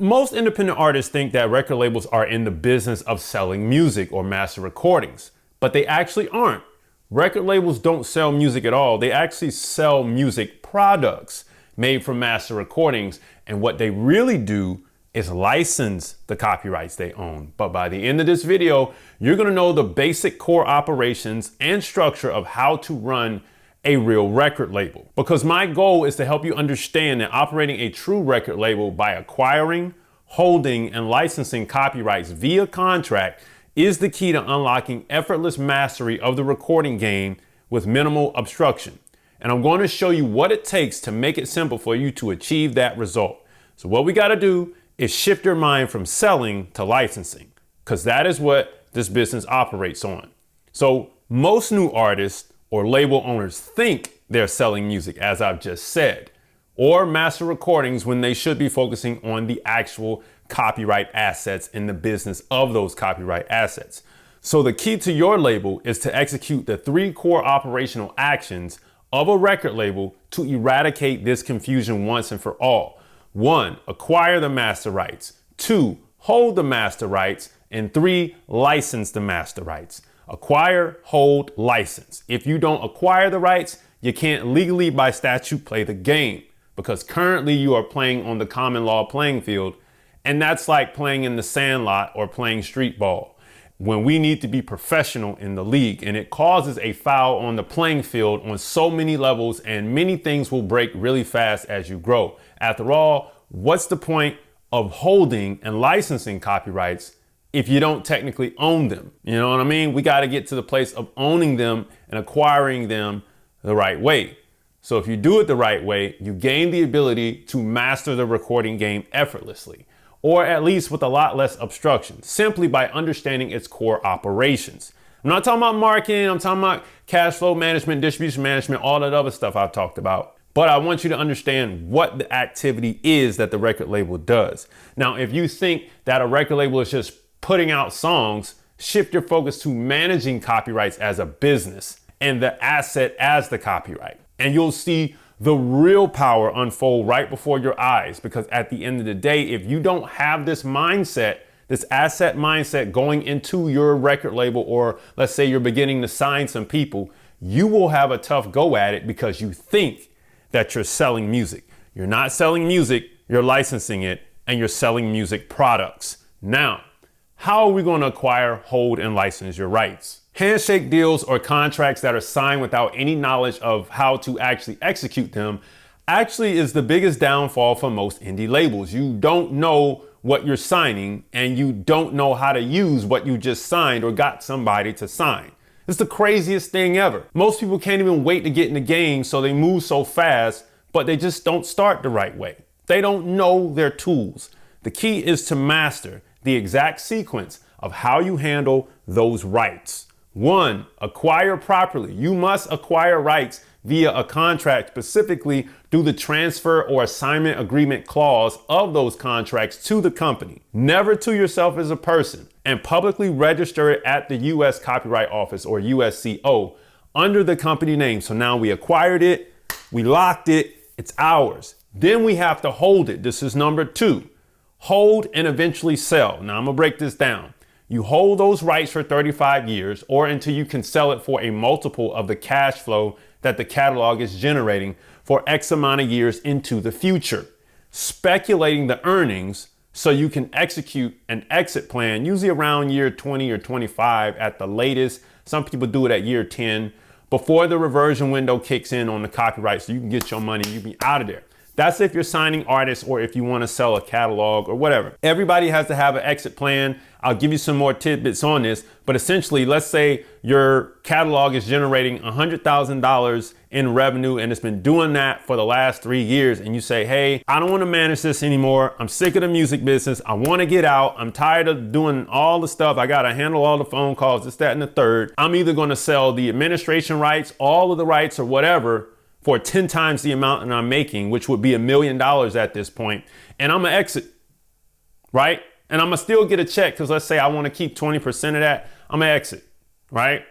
Most independent artists think that record labels are in the business of selling music or master recordings, but they actually aren't. Record labels don't sell music at all. They actually sell music products made from master recordings. And what they really do is license the copyrights they own. But by the end of this video, you're gonna know the basic core operations and structure of how to run a real record label. Because my goal is to help you understand that operating a true record label by acquiring, holding, and licensing copyrights via contract is the key to unlocking effortless mastery of the recording game with minimal obstruction. And I'm going to show you what it takes to make it simple for you to achieve that result. So what we got to do is shift your mind from selling to licensing, because that is what this business operates on. So most new artists or label owners think they're selling music, as I've just said, or master recordings when they should be focusing on the actual copyright assets in the business of those copyright assets. So the key to your label is to execute the 3 core operational actions of a record label to eradicate this confusion once and for all. 1, acquire the master rights. 2, hold the master rights. And 3, license the master rights. Acquire, hold, license. If you don't acquire the rights, you can't legally by statute play the game, because currently you are playing on the common law playing field, and that's like playing in the sandlot or playing street ball, when we need to be professional in the league, and it causes a foul on the playing field on so many levels, and many things will break really fast as you grow. After all, what's the point of holding and licensing copyrights if you don't technically own them? You know what I mean? We got to get to the place of owning them and acquiring them the right way. So if you do it the right way, you gain the ability to master the recording game effortlessly, or at least with a lot less obstruction, simply by understanding its core operations. I'm not talking about marketing, I'm talking about cash flow management, distribution management, all that other stuff I've talked about. But I want you to understand what the activity is that the record label does. Now, if you think that a record label is just putting out songs, shift your focus to managing copyrights as a business and the asset as the copyright. And you'll see the real power unfold right before your eyes, because at the end of the day, if you don't have this mindset, this asset mindset going into your record label, or let's say you're beginning to sign some people, you will have a tough go at it because you think that you're selling music. You're not selling music, you're licensing it, and you're selling music products. Now, how are we going to acquire, hold, and license your rights? Handshake deals or contracts that are signed without any knowledge of how to actually execute them actually is the biggest downfall for most indie labels. You don't know what you're signing, and you don't know how to use what you just signed or got somebody to sign. It's the craziest thing ever. Most people can't even wait to get in the game, so they move so fast, but they just don't start the right way. They don't know their tools. The key is to master the exact sequence of how you handle those rights. 1, acquire properly. You must acquire rights via a contract, specifically through the transfer or assignment agreement clause of those contracts to the company, never to yourself as a person, and publicly register it at the U.S. Copyright Office, or USCO, under the company name. So now we acquired it, we locked it, it's ours. Then we have to hold it. This is number 2. Hold and eventually sell. Now I'm gonna break this down. You hold those rights for 35 years, or until you can sell it for a multiple of the cash flow that the catalog is generating for X amount of years into the future, speculating the earnings so you can execute an exit plan, usually around year 20 or 25 at the latest. Some people do it at year 10, before the reversion window kicks in on the copyright, so you can get your money, you be out of there. That's if you're signing artists, or if you want to sell a catalog or whatever. Everybody has to have an exit plan. I'll give you some more tidbits on this, but essentially, let's say your catalog is generating $100,000 in revenue, and it's been doing that for the last 3 years. And you say, hey, I don't want to manage this anymore. I'm sick of the music business. I want to get out. I'm tired of doing all the stuff. I got to handle all the phone calls, this, that, and the third. I'm either going to sell the administration rights, all of the rights, or whatever, for 10 times the amount that I'm making, which would be $1 million at this point, and I'm gonna exit, right? And I'm gonna still get a check, because let's say I want to keep 20% of that, I'm gonna exit, right?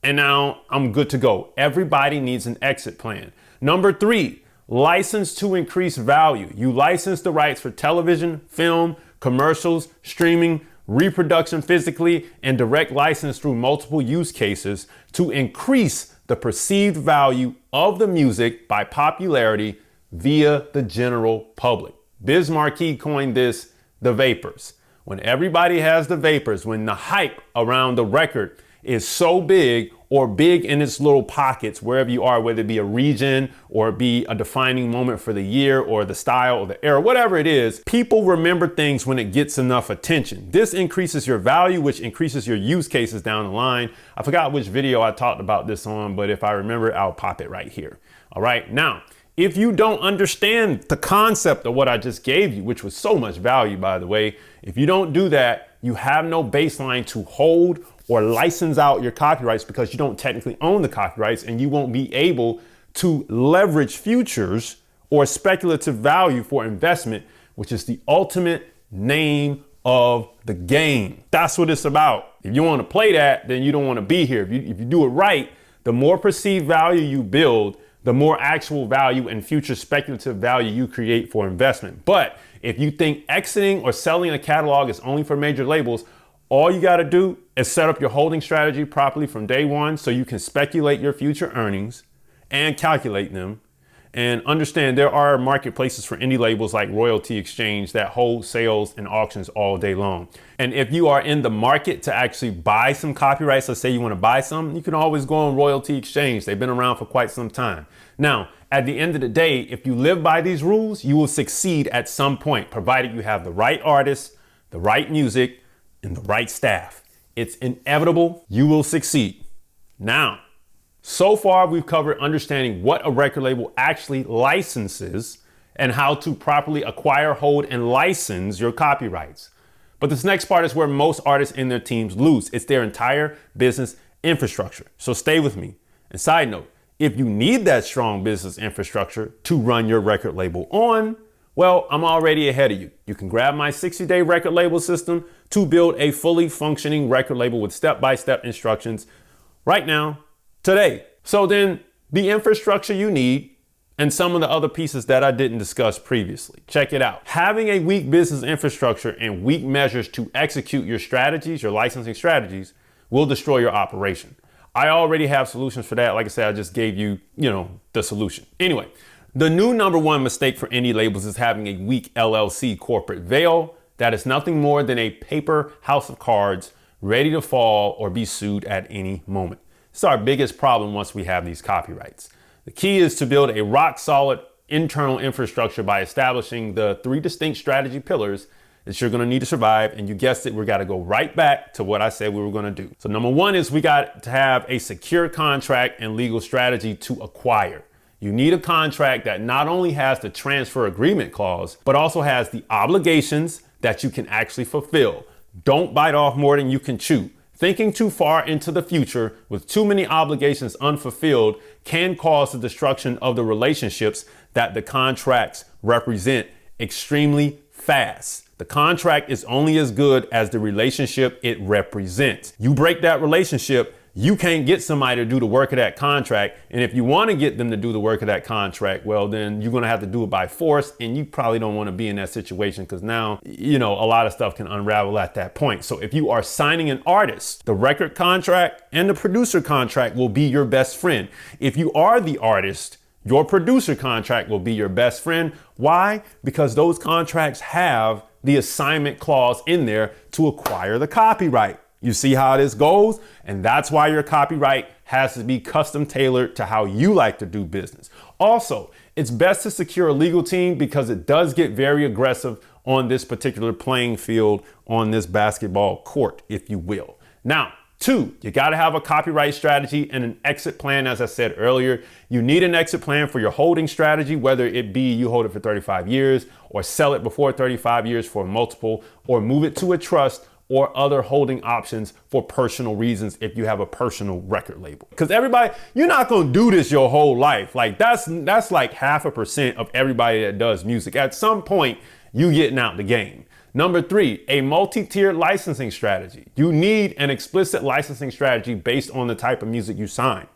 And now I'm good to go. Everybody needs an exit plan. Number 3, License to increase value. You license the rights for television, film, commercials, streaming, reproduction physically, and direct license through multiple use cases to increase the perceived value of the music by popularity via the general public. Biz Markie coined this the vapors. When everybody has the vapors, when the hype around the record is so big or big in its little pockets, wherever you are, whether it be a region or it be a defining moment for the year or the style or the era, whatever it is, people remember things when it gets enough attention. This increases your value, which increases your use cases down the line. I forgot which video I talked about this on, but if I remember, I'll pop it right here. All right. Now, if you don't understand the concept of what I just gave you, which was so much value, by the way, if you don't do that, you have no baseline to hold or license out your copyrights because you don't technically own the copyrights, and you won't be able to leverage futures or speculative value for investment, which is the ultimate name of the game. That's what it's about. If you want to play that, then you don't want to be here. If you do it right, the more perceived value you build, the more actual value and future speculative value you create for investment. But if you think exiting or selling a catalog is only for major labels, all you got to do is set up your holding strategy properly from day one so you can speculate your future earnings and calculate them. And understand there are marketplaces for indie labels like Royalty Exchange that hold sales and auctions all day long. And if you are in the market to actually buy some copyrights, let's say you want to buy some, you can always go on Royalty Exchange. They've been around for quite some time. Now, at the end of the day, if you live by these rules, you will succeed at some point, provided you have the right artists, the right music, and the right staff. It's inevitable. You will succeed. Now, so far, we've covered understanding what a record label actually licenses and how to properly acquire, hold, and license your copyrights. But this next part is where most artists and their teams lose. It's their entire business infrastructure. So stay with me. And side note, if you need that strong business infrastructure to run your record label on, well, I'm already ahead of you. You can grab my 60-day record label system to build a fully functioning record label with step-by-step instructions right now, today. So then the infrastructure you need and some of the other pieces that I didn't discuss previously. Check it out. Having a weak business infrastructure and weak measures to execute your strategies, your licensing strategies, will destroy your operation. I already have solutions for that. Like I said, I just gave you, the solution. Anyway, the new number one mistake for indie labels is having a weak LLC corporate veil that is nothing more than a paper house of cards ready to fall or be sued at any moment. It's our biggest problem once we have these copyrights. The key is to build a rock solid internal infrastructure by establishing the 3 distinct strategy pillars that you're going to need to survive. And you guessed it, we got to go right back to what I said we were going to do. So number one is we got to have a secure contract and legal strategy to acquire. You need a contract that not only has the transfer agreement clause, but also has the obligations that you can actually fulfill. Don't bite off more than you can chew. Thinking too far into the future with too many obligations unfulfilled can cause the destruction of the relationships that the contracts represent extremely fast. The contract is only as good as the relationship it represents. You break that relationship, you can't get somebody to do the work of that contract. And if you want to get them to do the work of that contract, well, then you're going to have to do it by force. And you probably don't want to be in that situation because now, a lot of stuff can unravel at that point. So if you are signing an artist, the record contract and the producer contract will be your best friend. If you are the artist, your producer contract will be your best friend. Why? Because those contracts have the assignment clause in there to acquire the copyright. You see how this goes? And that's why your copyright has to be custom tailored to how you like to do business. Also, it's best to secure a legal team because it does get very aggressive on this particular playing field, on this basketball court, if you will. Now, 2, you got to have a copyright strategy and an exit plan. As I said earlier, you need an exit plan for your holding strategy, whether it be you hold it for 35 years or sell it before 35 years for multiple, or move it to a trust or other holding options for personal reasons if you have a personal record label. Because everybody, you're not going to do this your whole life. Like that's like 0.5% of everybody that does music. At some point, you getting out the game. Number 3, a multi-tiered licensing strategy. You need an explicit licensing strategy based on the type of music you sign.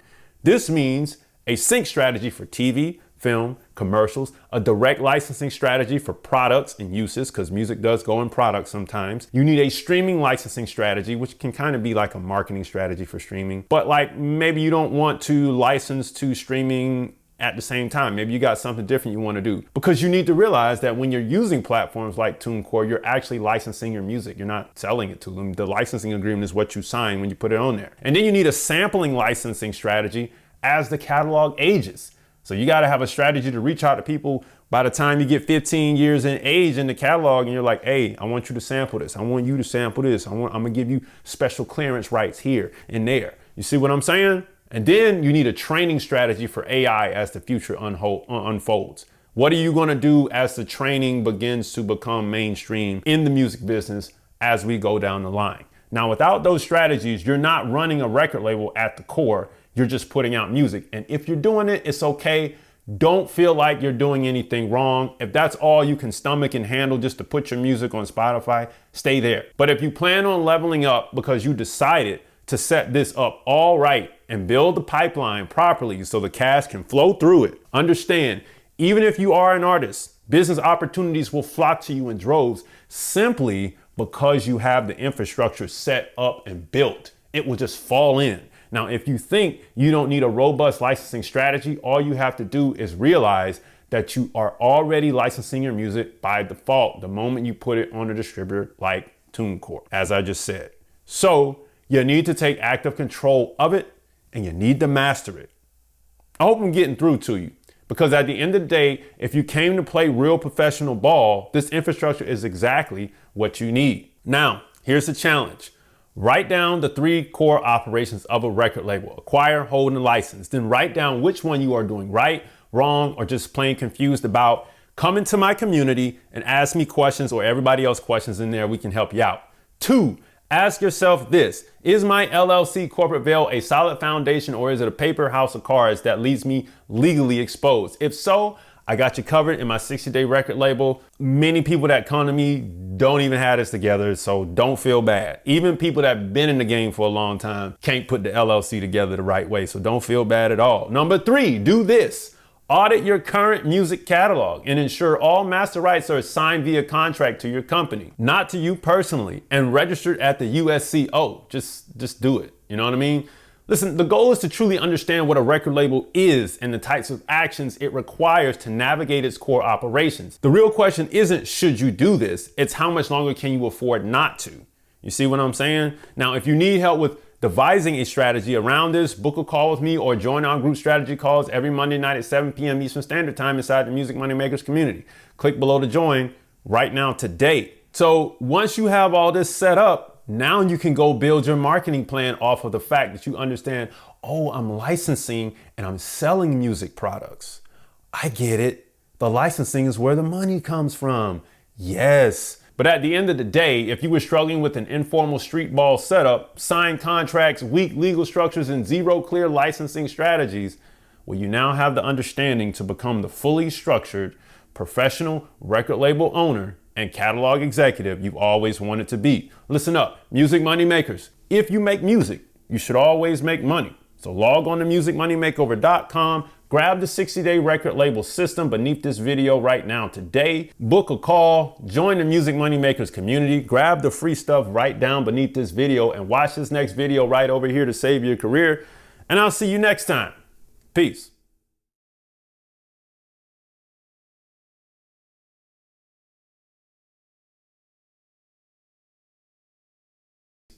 This means a sync strategy for TV, film, commercials, a direct licensing strategy for products and uses, because music does go in products sometimes. You need a streaming licensing strategy, which can kind of be like a marketing strategy for streaming. But like maybe you don't want to license to streaming at the same time. Maybe you got something different you want to do, because you need to realize that when you're using platforms like TuneCore, you're actually licensing your music. You're not selling it to them. The licensing agreement is what you sign when you put it on there. And then you need a sampling licensing strategy as the catalog ages. So you got to have a strategy to reach out to people by the time you get 15 years in age in the catalog, and you're like, hey, I want you to sample this. I want you to sample this. I'm going to give you special clearance rights here and there. You see what I'm saying? And then you need a training strategy for AI as the future unfolds. What are you going to do as the training begins to become mainstream in the music business as we go down the line? Now, without those strategies, you're not running a record label at the core. You're just putting out music. And if you're doing it, it's okay. Don't feel like you're doing anything wrong. If that's all you can stomach and handle just to put your music on Spotify, stay there. But if you plan on leveling up because you decided to set this up all right and build the pipeline properly so the cash can flow through it, understand, even if you are an artist, business opportunities will flock to you in droves simply because you have the infrastructure set up and built. It will just fall in. Now, if you think you don't need a robust licensing strategy, all you have to do is realize that you are already licensing your music by default the moment you put it on a distributor like TuneCore, as I just said. So you need to take active control of it, and you need to master it. I hope I'm getting through to you, because at the end of the day, if you came to play real professional ball, this infrastructure is exactly what you need. Now, here's the challenge. Write down the 3 core operations of a record label: acquire, hold, and license. Then write down which one you are doing right, wrong, or just plain confused about. Come into my community and ask me questions, or everybody else questions in there. We can help you out. 2, ask yourself this: is my LLC corporate veil a solid foundation, or is it a paper house of cards that leaves me legally exposed? If so, I got you covered in my 60-day record label. Many people that come to me don't even have this together, so don't feel bad. Even people that have been in the game for a long time can't put the LLC together the right way, so don't feel bad at all. Number 3, do this. Audit your current music catalog and ensure all master rights are assigned via contract to your company, not to you personally, and registered at the USCO. Just do it. You know what I mean? Listen, the goal is to truly understand what a record label is and the types of actions it requires to navigate its core operations. The real question isn't should you do this, it's how much longer can you afford not to. You see what I'm saying? Now, if you need help with devising a strategy around this, book a call with me or join our group strategy calls every Monday night at 7 p.m. Eastern Standard Time inside the Music Moneymakers community. Click below to join right now today. So once you have all this set up, now you can go build your marketing plan off of the fact that you understand, oh, I'm licensing and I'm selling music products. I get it. The licensing is where the money comes from. Yes. But at the end of the day, if you were struggling with an informal street ball setup, signed contracts, weak legal structures, and 0 clear licensing strategies, well, you now have the understanding to become the fully structured, professional record label owner and catalog executive you've always wanted to be. Listen up, Music Money Makers. If you make music, you should always make money. So log on to musicmoneymakeover.com, grab the 60-day record label system beneath this video right now today, book a call, join the Music Money Makers community, grab the free stuff right down beneath this video, and watch this next video right over here to save your career. And I'll see you next time. Peace.